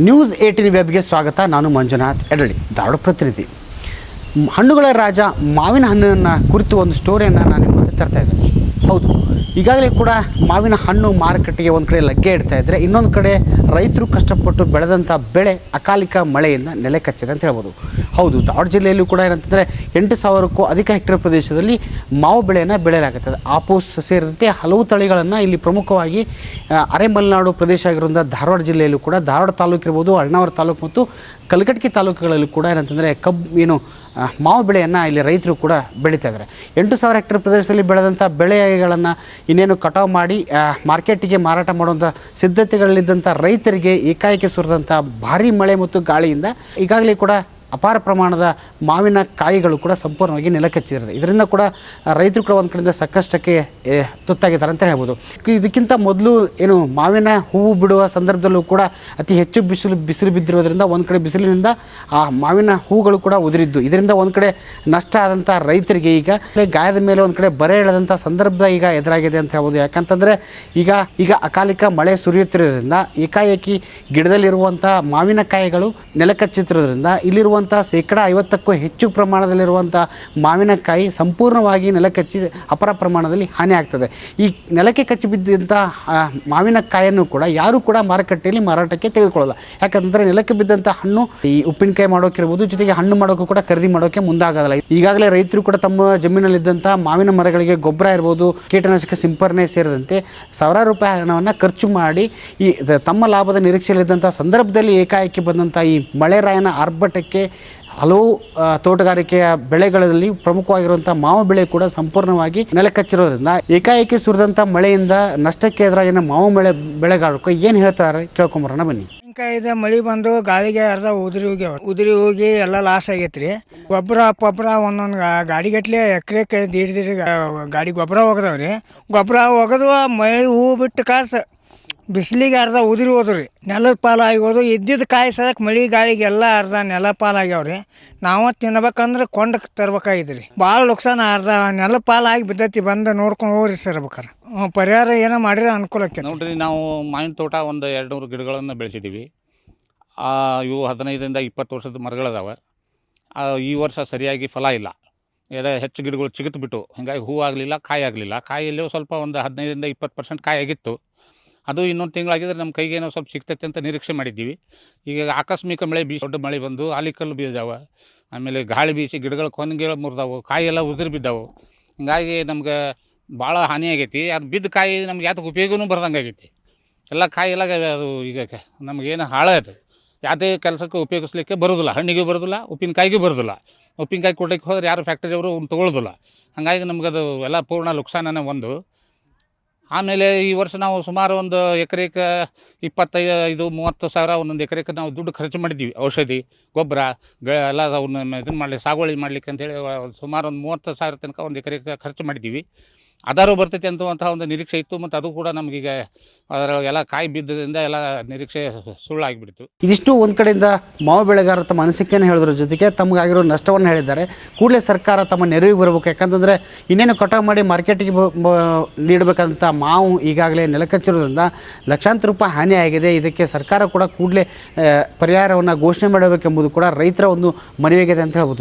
News 18 ವೆಬ್ಗೆ ಸ್ವಾಗತ. ನಾನು ಮಂಜುನಾಥ್ ಎಡಳಿ, ಧಾರವಾಡ ಪ್ರತಿನಿಧಿ. ಹಣ್ಣುಗಳ ರಾಜ ಮಾವಿನ ಹಣ್ಣನ್ನು ಕುರಿತು ಒಂದು ಸ್ಟೋರಿಯನ್ನು ನಾನು ನಿಮ್ಮ ಮುಂದೆ ತರ್ತಾ ಇದ್ದೀನಿ. ಹೌದು, ಈಗಾಗಲೇ ಕೂಡ ಮಾವಿನ ಹಣ್ಣು ಮಾರುಕಟ್ಟೆಗೆ ಒಂದು ಕಡೆ ಲಗ್ಗೆ ಇಡ್ತಾ ಇದ್ದರೆ, ಇನ್ನೊಂದು ಕಡೆ ರೈತರು ಕಷ್ಟಪಟ್ಟು ಬೆಳೆದಂಥ ಬೆಳೆ ಅಕಾಲಿಕ ಮಳೆಯಿಂದ ನೆಲೆ ಕಚ್ಚಿದೆ ಅಂತ ಹೇಳ್ಬೋದು. ಹೌದು, ಧಾರವಾಡ ಜಿಲ್ಲೆಯಲ್ಲೂ ಕೂಡ ಏನಂತಂದರೆ 8,000ಕ್ಕೂ ಅಧಿಕ ಹೆಕ್ಟೇರ್ ಪ್ರದೇಶದಲ್ಲಿ ಮಾವು ಬೆಳೆಯನ್ನು ಬೆಳೆಯಲಾಗುತ್ತದೆ. ಆಪೂಸ್ ಸೇರಿದಂತೆ ಹಲವು ತಳಿಗಳನ್ನು ಇಲ್ಲಿ ಪ್ರಮುಖವಾಗಿ ಅರೆಮಲೆನಾಡು ಪ್ರದೇಶ ಆಗಿರೋದ್ರಿಂದ ಧಾರವಾಡ ಜಿಲ್ಲೆಯಲ್ಲೂ ಕೂಡ ಧಾರವಾಡ ತಾಲೂಕು ಇರ್ಬೋದು, ಅಳ್ನಾವರ ತಾಲೂಕು ಮತ್ತು ಕಲಘಟಕಿ ತಾಲೂಕುಗಳಲ್ಲೂ ಕೂಡ ಏನಂತಂದರೆ ಮಾವು ಬೆಳೆಯನ್ನು ಇಲ್ಲಿ ರೈತರು ಕೂಡ ಬೆಳೀತಾ ಇದ್ದಾರೆ. 8,000 ಹೆಕ್ಟೇರ್ ಪ್ರದೇಶದಲ್ಲಿ ಬೆಳೆದಂಥ ಬೆಳೆಗಳನ್ನು ಇನ್ನೇನು ಕಟಾವು ಮಾಡಿ ಮಾರ್ಕೆಟಿಗೆ ಮಾರಾಟ ಮಾಡುವಂಥ ಸಿದ್ಧತೆಗಳಲ್ಲಿದ್ದಂಥ ರೈತರಿಗೆ ಏಕಾಏಕಿ ಸುರಿದಂಥ ಭಾರೀ ಮಳೆ ಮತ್ತು ಗಾಳಿಯಿಂದ ಈಗಾಗಲೇ ಕೂಡ ಅಪಾರ ಪ್ರಮಾಣದ ಮಾವಿನ ಕಾಯಿಗಳು ಕೂಡ ಸಂಪೂರ್ಣವಾಗಿ ನೆಲಕಚ್ಚಿದ್ದಾರೆ. ಇದರಿಂದ ಕೂಡ ರೈತರು ಕೂಡ ಒಂದು ಕಡೆಯಿಂದ ಸಾಕಷ್ಟಕ್ಕೆ ತುತ್ತಾಗಿದ್ದಾರೆ ಅಂತ ಹೇಳ್ಬೋದು. ಇದಕ್ಕಿಂತ ಮೊದಲು ಏನು ಮಾವಿನ ಹೂವು ಬಿಡುವ ಸಂದರ್ಭದಲ್ಲೂ ಕೂಡ ಅತಿ ಹೆಚ್ಚು ಬಿಸಿಲು ಬಿದ್ದಿರೋದ್ರಿಂದ ಒಂದು ಕಡೆ ಬಿಸಿಲಿನಿಂದ ಆ ಮಾವಿನ ಹೂಗಳು ಕೂಡ ಉದುರಿದ್ದು, ಇದರಿಂದ ಒಂದು ಕಡೆ ನಷ್ಟ ಆದಂಥ ರೈತರಿಗೆ ಈಗ ಗಾಯದ ಮೇಲೆ ಒಂದು ಕಡೆ ಬರೆ ಎಳೆದಂಥ ಸಂದರ್ಭ ಈಗ ಎದುರಾಗಿದೆ ಅಂತ ಹೇಳ್ಬೋದು. ಯಾಕಂತಂದರೆ ಈಗ ಅಕಾಲಿಕ ಮಳೆ ಸುರಿಯುತ್ತಿರೋದ್ರಿಂದ ಏಕಾಏಕಿ ಗಿಡದಲ್ಲಿರುವಂಥ ಮಾವಿನಕಾಯಿಗಳು ನೆಲಕಚ್ಚುತ್ತಿರೋದ್ರಿಂದ ಇಲ್ಲಿರುವ ಶೇಕಡ 50ಕ್ಕೂ ಹೆಚ್ಚು ಪ್ರಮಾಣದಲ್ಲಿರುವಂಥ ಮಾವಿನಕಾಯಿ ಸಂಪೂರ್ಣವಾಗಿ ನೆಲಕಚ್ಚಿ ಅಪಾರ ಪ್ರಮಾಣದಲ್ಲಿ ಹಾನಿ ಆಗ್ತದೆ. ಈ ನೆಲಕ್ಕೆ ಕಚ್ಚಿ ಬಿದ್ದಂಥ ಮಾವಿನಕಾಯನ್ನು ಕೂಡ ಯಾರೂ ಕೂಡ ಮಾರುಕಟ್ಟೆಯಲ್ಲಿ ಮಾರಾಟಕ್ಕೆ ತೆಗೆದುಕೊಳ್ಳಲ್ಲ. ಯಾಕಂದರೆ ನೆಲಕ್ಕೆ ಬಿದ್ದಂಥ ಹಣ್ಣು ಈ ಉಪ್ಪಿನಕಾಯಿ ಮಾಡೋಕ್ಕಿರ್ಬೋದು, ಜೊತೆಗೆ ಹಣ್ಣು ಮಾಡೋಕ್ಕೂ ಕೂಡ ಖರೀದಿ ಮಾಡೋಕ್ಕೆ ಮುಂದಾಗೋದಿಲ್ಲ. ಈಗಾಗಲೇ ರೈತರು ಕೂಡ ತಮ್ಮ ಜಮೀನಲ್ಲಿದ್ದಂಥ ಮಾವಿನ ಮರಗಳಿಗೆ ಗೊಬ್ಬರ ಇರ್ಬೋದು, ಕೀಟನಾಶಕ ಸಿಂಪರಣೆ ಸೇರಿದಂತೆ ಸಾವಿರಾರು ರೂಪಾಯಿ ಹಣವನ್ನು ಖರ್ಚು ಮಾಡಿ ಈ ತಮ್ಮ ಲಾಭದ ನಿರೀಕ್ಷೆಯಲ್ಲಿದ್ದಂಥ ಸಂದರ್ಭದಲ್ಲಿ ಏಕಾಏಕಿ ಬಂದಂಥ ಈ ಮಳೆರಾಯನ ಆರ್ಭಟಕ್ಕೆ ಹಲವು ತೋಟಗಾರಿಕೆಯ ಬೆಳೆಗಳಲ್ಲಿ ಪ್ರಮುಖವಾಗಿರುವಂಥ ಮಾವು ಬೆಳೆ ಕೂಡ ಸಂಪೂರ್ಣವಾಗಿ ನೆಲಕಚ್ಚಿರೋದ್ರಿಂದ ಏಕಾಏಕಿ ಸುರಿದಂಥ ಮಳೆಯಿಂದ ನಷ್ಟಕ್ಕೆ ಎದುರಾಗಿನ ಮಾವು ಬೆಳೆಗಾರರು ಏನು ಹೇಳ್ತಾರೆ ಕೇಳ್ಕೊಂಬರೋಣ ಬನ್ನಿ. ಇದೆ ಮಳೆ ಬಂದು ಗಾಳಿಗೆ ಅರ್ಧ ಉದುರಿ ಹೋಗಿ ಎಲ್ಲ ಲಾಸ್ ಆಗೈತ್ರಿ. ಗೊಬ್ಬರ ಒಂದೊಂದು ಗಾಡಿಗಟ್ಲೆ ಎಕರೆಕ್ಕೆ ದೀಡ್ ಗಾಡಿ ಗೊಬ್ಬರ ಒಗದವ್ರಿ. ಗೊಬ್ಬರ ಒಗದು ಮಳೆ ಹೂ ಬಿಟ್ಟು ಕಾಸು ಬಿಸಿಲಿಗೆ ಅರ್ಧ ಉದುರಿ ಹೋದ್ರಿ, ನೆಲದ ಪಾಲಾಗೋದು. ಇದ್ದಿದ್ದು ಕಾಯಿ ಸದಕ್ಕೆ ಮಳೆ ಗಾಳಿಗೆಲ್ಲ ಅರ್ಧ ನೆಲ ಪಾಲಾಗ್ಯಾವ್ರಿ. ನಾವು ತಿನ್ಬೇಕಂದ್ರೆ ಕೊಂಡು ತರ್ಬೇಕಾಗಿದ್ರಿ. ಭಾಳ ನುಕ್ಸಾನ, ಅರ್ಧ ನೆಲ ಪಾಲಾಗಿ ಬಿದ್ದೈತಿ. ಬಂದು ನೋಡ್ಕೊಂಡು ಹೋಗ್ರಿ ಸರ್ ಬೇಕಾರೆ ಪರಿಹಾರ ಏನೋ ಮಾಡಿದ್ರೆ ಅನುಕೂಲ ಆಕೈತಿ ನೋಡ್ರಿ. ನಾವು ಮಾವಿನ ತೋಟ ಒಂದು 200 ಗಿಡಗಳನ್ನು ಬೆಳೆಸಿದ್ದೀವಿ. ಇವು 15ರಿಂದ 20 ವರ್ಷದ ಮರಗಳದಾವೆ. ಈ ವರ್ಷ ಸರಿಯಾಗಿ ಫಲ ಇಲ್ಲ, ಹೆಚ್ಚು ಗಿಡಗಳು ಚಿಗುತ್ತು ಬಿಟ್ಟು, ಹೀಗಾಗಿ ಹೂ ಆಗಲಿಲ್ಲ, ಕಾಯಿ ಆಗಲಿಲ್ಲ. ಕಾಯಿಯಲ್ಲೂ ಸ್ವಲ್ಪ ಒಂದು 15ರಿಂದ 20% ಕಾಯಿ ಆಗಿತ್ತು. ಅದು ಇನ್ನೊಂದು ತಿಂಗಳಾಗಿದ್ರೆ ನಮ್ಮ ಕೈಗೇನೋ ಸ್ವಲ್ಪ ಸಿಗ್ತೈತೆ ಅಂತ ನಿರೀಕ್ಷೆ ಮಾಡಿದ್ದೀವಿ. ಈಗ ಆಕಸ್ಮಿಕ ಮಳೆ ದೊಡ್ಡ ಮಳೆ ಬಂದು ಆಲಿಕಲ್ಲು ಬೀಜಾವ, ಆಮೇಲೆ ಗಾಳಿ ಬೀಸಿ ಗಿಡಗಳು ಕೊನೆಗಳು ಮುರಿದಾವು, ಕಾಯಿ ಎಲ್ಲ ಉದುರು ಬಿದ್ದಾವೆ. ಹೀಗಾಗಿ ನಮ್ಗೆ ಭಾಳ ಹಾನಿ ಆಗೈತಿ. ಅದು ಬಿದ್ದ ಕಾಯಿ ನಮ್ಗೆ ಯಾತಕ್ಕೆ ಉಪಯೋಗನೂ ಬರ್ದಂಗೆ ಆಗೈತಿ. ಎಲ್ಲ ಕಾಯಿ ಎಲ್ಲ ಅದು ಈಗ ನಮಗೇನು ಹಾಳಾಯ್ತು, ಯಾವುದೇ ಕೆಲಸಕ್ಕೆ ಉಪಯೋಗಿಸ್ಲಿಕ್ಕೆ ಬರೋದಿಲ್ಲ. ಹಣ್ಣಿಗೆ ಬರೋದಿಲ್ಲ, ಉಪ್ಪಿನಕಾಯಿಗೂ ಬರೋದಿಲ್ಲ. ಉಪ್ಪಿನಕಾಯಿ ಕೊಡಲಿಕ್ಕೆ ಹೋದ್ರೆ ಯಾರು ಫ್ಯಾಕ್ಟರಿಯವರು ತೊಗೊಳ್ಳೋದಿಲ್ಲ. ಹಾಗಾಗಿ ನಮಗದು ಎಲ್ಲ ಪೂರ್ಣ ನುಕ್ಸಾನನೇ ಒಂದು. ಆಮೇಲೆ ಈ ವರ್ಷ ನಾವು ಸುಮಾರು ಒಂದು ಎಕರೆಗೆ 25-30 ಸಾವಿರ ಒಂದೊಂದು ಎಕರೆಗೆ ನಾವು ದುಡ್ಡು ಖರ್ಚು ಮಾಡಿದ್ದೀವಿ. ಔಷಧಿ, ಗೊಬ್ಬರ ಎಲ್ಲ ಅವನ್ನ ಇದನ್ನು ಮಾಡಲಿ, ಸಾಗುವಳಿ ಮಾಡಲಿಕ್ಕೆ ಅಂತೇಳಿ ಸುಮಾರು ಒಂದು 30 ಸಾವಿರ ತನಕ ಒಂದು ಎಕರೆಗೆ ಖರ್ಚು ಮಾಡಿದ್ದೀವಿ. ಆಧಾರ ಬರ್ತೈತೆ ಅಂತುವಂತಹ ಒಂದು ನಿರೀಕ್ಷೆ ಇತ್ತು. ಮತ್ತು ಅದು ಕೂಡ ನಮಗೀಗ ಅದರೊಳಗೆಲ್ಲ ಕಾಯಿ ಬಿದ್ದರಿಂದ ಎಲ್ಲ ನಿರೀಕ್ಷೆ ಸುಳ್ಳಾಗಿಬಿಡ್ತು. ಇದಿಷ್ಟು ಒಂದು ಕಡೆಯಿಂದ ಮಾವು ಬೆಳೆಗಾರರ ತಮ್ಮ ಅನಿಸಿಕೆಯನ್ನು ಹೇಳಿದ್ರ ಜೊತೆಗೆ ತಮಗಾಗಿರೋ ನಷ್ಟವನ್ನು ಹೇಳಿದ್ದಾರೆ. ಕೂಡಲೇ ಸರ್ಕಾರ ತಮ್ಮ ನೆರವಿಗೆ ಬರಬೇಕು. ಯಾಕಂತಂದರೆ ಇನ್ನೇನು ಕಟಾವು ಮಾಡಿ ಮಾರ್ಕೆಟಿಗೆ ನೀಡಬೇಕಂತ ಮಾವು ಈಗಾಗಲೇ ನೆಲಕಚ್ಚಿರೋದ್ರಿಂದ ಲಕ್ಷಾಂತರ ರೂಪಾಯಿ ಹಾನಿಯಾಗಿದೆ. ಇದಕ್ಕೆ ಸರ್ಕಾರ ಕೂಡ ಕೂಡಲೇ ಪರಿಹಾರವನ್ನು ಘೋಷಣೆ ಮಾಡಬೇಕೆಂಬುದು ಕೂಡ ರೈತರ ಒಂದು ಮನವಿಯಾಗಿದೆ ಅಂತ ಹೇಳ್ಬೋದು.